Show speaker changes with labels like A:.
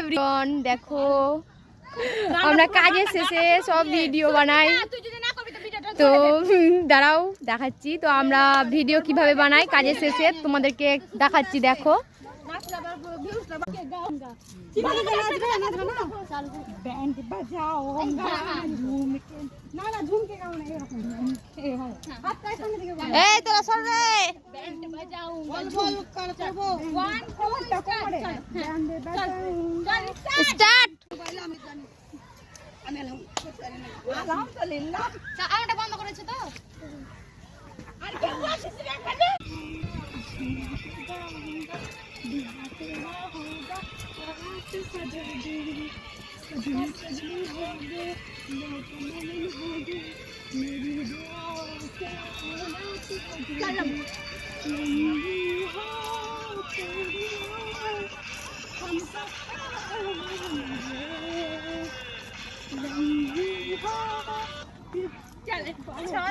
A: Everyone, দেখো আমরা কাজের শেষে সব ভিডিও বানাই। তো দাঁড়াও দেখাচ্ছি। তো আমরা ভিডিও কিভাবে বানাই কাজের শেষে তোমাদেরকে দেখাচ্ছি। দেখো এই তোরা সর রে, স্টার্ট। বন্ধ করেছে তো चल